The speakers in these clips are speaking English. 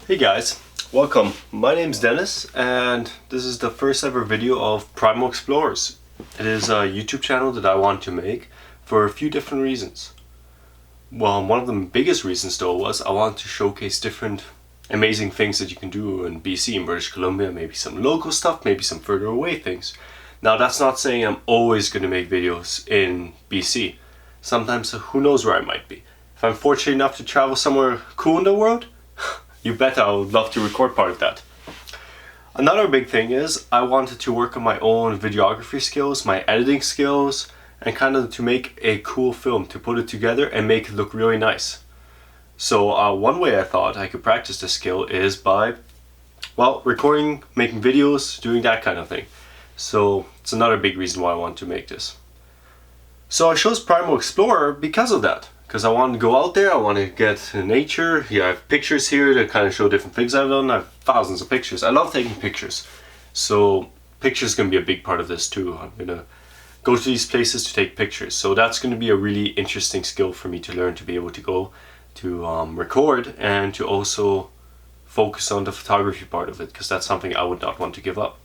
Hey guys, welcome. My name's Dennis and this is the first ever video of Primal Explorers. It is a YouTube channel that I want to make for a few different reasons. Well, one of the biggest reasons though was I want to showcase different amazing things that you can do in BC, in British Columbia, maybe some local stuff, maybe some further away things. Now that's not saying I'm always going to make videos in BC. Sometimes who knows where I might be. If I'm fortunate enough to travel somewhere cool in the world, you bet I would love to record part of that. Another big thing is I wanted to work on my own videography skills, my editing skills, and kind of to make a cool film, to put it together and make it look really nice. So one way I thought I could practice this skill is by, well, recording, making videos, doing that kind of thing. So it's another big reason why I want to make this. So I chose Primal Explorer because of that. Because I want to go out there, I want to get in nature. Yeah, I have pictures here that kind of show different things I've done. I have thousands of pictures. I love taking pictures. So pictures can be a big part of this too. I'm going to go to these places to take pictures. So that's going to be a really interesting skill for me to learn, to be able to go to record and to also focus on the photography part of it, because that's something I would not want to give up.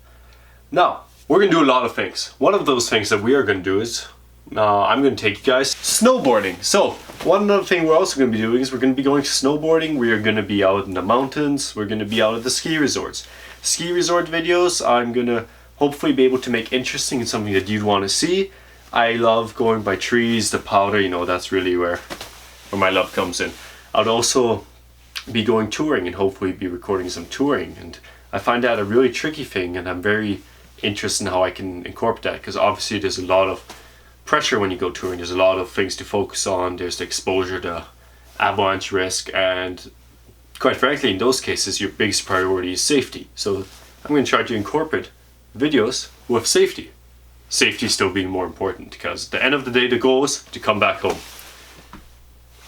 Now, we're going to do a lot of things. One of those things that we are going to do is I'm going to take you guys snowboarding. So one other thing we're also going to be doing is we're going to be going snowboarding. We are going to be out in the mountains. We're going to be out at the ski resorts. Ski resort videos I'm going to hopefully be able to make interesting and something that you'd want to see. I love going by trees, the powder, you know, that's really where my love comes in. I'd also be going touring and hopefully be recording some touring, and I find that a really tricky thing, and I'm very interested in how I can incorporate that, because obviously there's a lot of pressure when you go touring. There's a lot of things to focus on. There's the exposure to avalanche risk, and quite frankly in those cases your biggest priority is safety. So I'm going to try to incorporate videos with safety. Safety still being more important, because at the end of the day the goal is to come back home.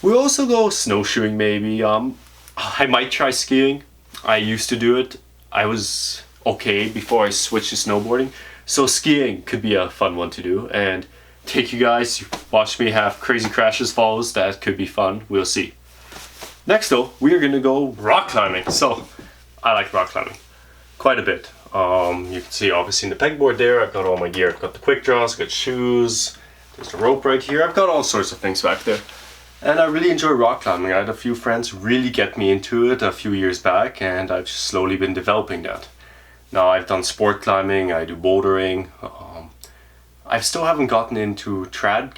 We'll also go snowshoeing maybe. I might try skiing. I used to do it. I was okay before I switched to snowboarding. So skiing could be a fun one to do and take you guys, watch me have crazy crashes, falls. That could be fun. We'll see. Next though, we are gonna go rock climbing. So I like rock climbing quite a bit. You can see obviously in the pegboard there, I've got all my gear. I've got the quick draws, I've got shoes, there's the rope right here. I've got all sorts of things back there. And I really enjoy rock climbing. I had a few friends really get me into it a few years back, and I've just slowly been developing that. Now I've done sport climbing, I do bouldering. I still haven't gotten into trad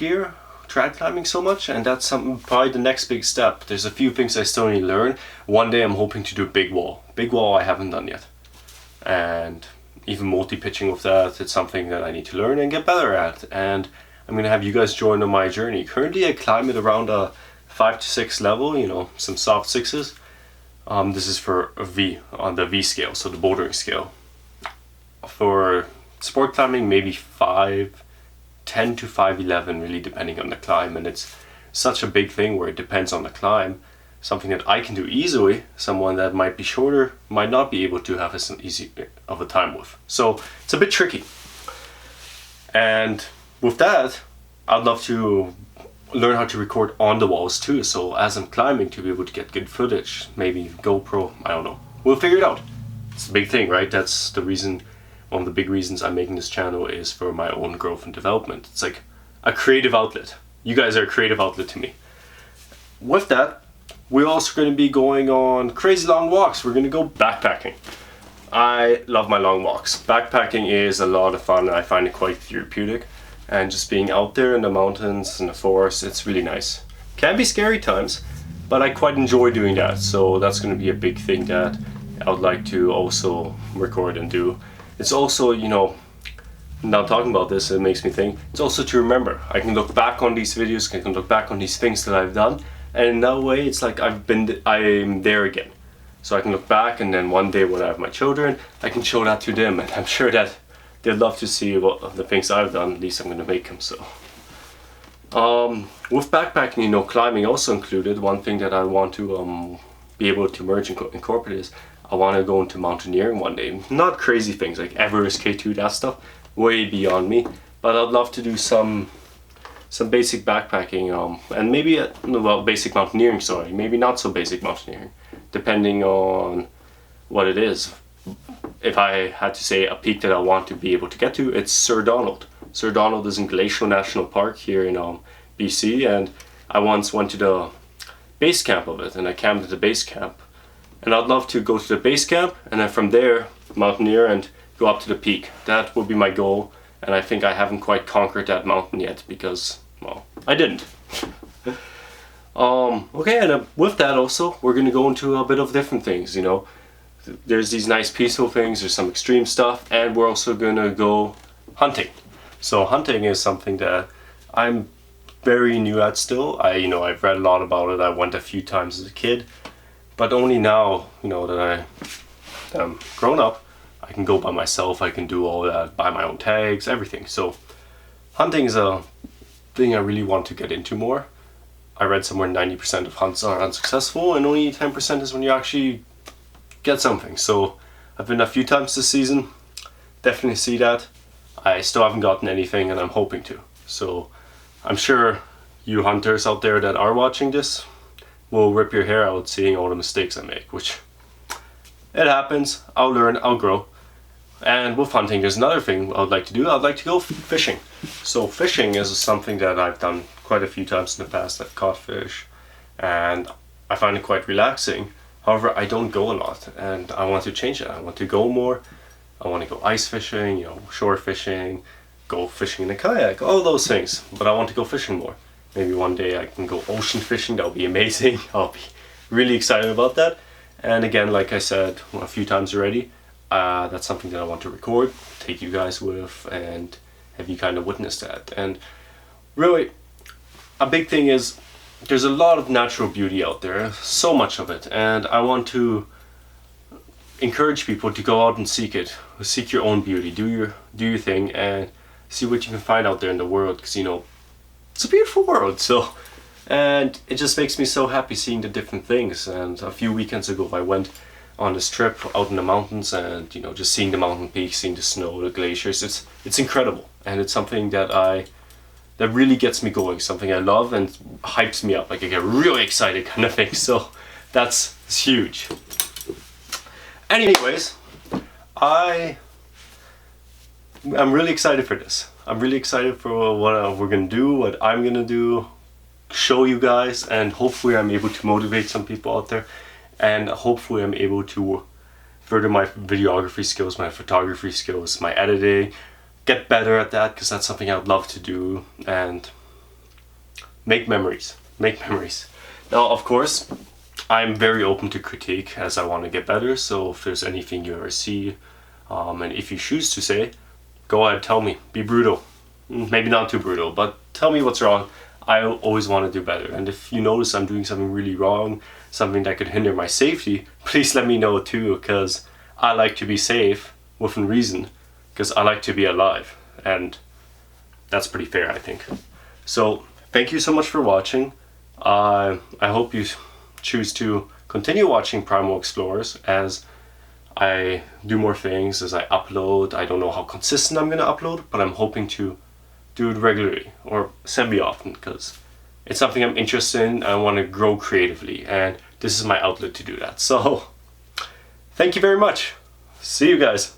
climbing so much, and that's probably the next big step. There's a few things I still need to learn. One day I'm hoping to do big wall. Big wall I haven't done yet. And even multi-pitching with that, it's something that I need to learn and get better at. And I'm going to have you guys join on my journey. Currently I climb at around a 5 to 6 level, you know, some soft 6s. This is for a V, on the V scale, so the bouldering scale. For sport climbing, maybe 5'10" to 5'11", really depending on the climb, and it's such a big thing where it depends on the climb. Something that I can do easily, someone that might be shorter might not be able to have as easy of a time with. So it's a bit tricky. And with that, I'd love to learn how to record on the walls too, so as I'm climbing to be able to get good footage, maybe GoPro, I don't know. We'll figure it out. It's a big thing, right? That's the reason. One of the big reasons I'm making this channel is for my own growth and development. It's like a creative outlet. You guys are a creative outlet to me. With that, we're also going to be going on crazy long walks. We're going to go backpacking. I love my long walks. Backpacking is a lot of fun. I find it quite therapeutic. And just being out there in the mountains and the forest, it's really nice. Can be scary times, but I quite enjoy doing that. So that's going to be a big thing that I would like to also record and do. It's also, you know, now talking about this, it makes me think, it's also to remember. I can look back on these videos, I can look back on these things that I've done, and in that way it's like I'm there again. So I can look back, and then one day when I have my children, I can show that to them, and I'm sure that they'd love to see what the things I've done. At least I'm going to make them so. With backpacking, you know, climbing also included. One thing that I want to be able to merge and incorporate is I want to go into mountaineering one day. Not crazy things like Everest, K2, that stuff, way beyond me. But I'd love to do some basic backpacking, and maybe, well, basic mountaineering, sorry. Maybe not so basic mountaineering. depending on what it is. If I had to say a peak that I want to be able to get to, it's Sir Donald. Sir Donald is in Glacial National Park here in BC, and I once went to the base camp of it, and I camped at the base camp. And I'd love to go to the base camp and then from there mountaineer and go up to the peak. That would be my goal, and I think I haven't quite conquered that mountain yet because, well, I didn't. Okay, and with that also, we're gonna go into a bit of different things, you know. There's these nice peaceful things, there's some extreme stuff, and we're also gonna go hunting. So hunting is something that I'm very new at still. I've read a lot about it. I went a few times as a kid, but only now, that I'm grown up, I can go by myself. I can do all that, buy my own tags, everything. So hunting is a thing I really want to get into more. I read somewhere 90% of hunts are unsuccessful, and only 10% is when you actually get something. So I've been a few times this season, definitely see that. I still haven't gotten anything, and I'm hoping to. So I'm sure you hunters out there that are watching this will rip your hair out seeing all the mistakes I make, which it happens. I'll learn, I'll grow. And with hunting, there's another thing I'd like to do. I'd like to go fishing. So fishing is something that I've done quite a few times in the past. I've caught fish and I find it quite relaxing. However, I don't go a lot, and I want to change it. I want to go more. I want to go ice fishing, shore fishing, go fishing in a kayak, all those things. But I want to go fishing more. Maybe one day I can go ocean fishing. That'll be amazing. I'll be really excited about that. And again, like I said a few times already, that's something that I want to record, take you guys with, and have you kind of witness that. And really, a big thing is there's a lot of natural beauty out there, so much of it, and I want to encourage people to go out and seek it, seek your own beauty, do your thing, and see what you can find out there in the world, because it's a beautiful world. So, and it just makes me so happy seeing the different things. And a few weekends ago I went on this trip out in the mountains, and just seeing the mountain peaks, seeing the snow, the glaciers, it's incredible, and it's something that really gets me going, something I love and hypes me up, like I get really excited kind of thing. So that's huge. Anyways, I'm really excited for this. I'm really excited for what we're gonna do, what I'm gonna do, show you guys, and hopefully I'm able to motivate some people out there, and hopefully I'm able to further my videography skills, my photography skills, my editing, get better at that, because that's something I'd love to do, and make memories. Now, of course, I'm very open to critique as I want to get better, so if there's anything you ever see, and if you choose to say, go ahead, tell me, be brutal. Maybe not too brutal, but tell me what's wrong. I always want to do better, and if you notice I'm doing something really wrong, something that could hinder my safety, please let me know too, because I like to be safe within reason, because I like to be alive, and that's pretty fair, I think. So thank you so much for watching. I hope you choose to continue watching Primal Explorers as I do more things, as I upload. I don't know how consistent I'm going to upload, but I'm hoping to do it regularly or semi-often, because it's something I'm interested in. I want to grow creatively, and this is my outlet to do that. So thank you very much. See you guys.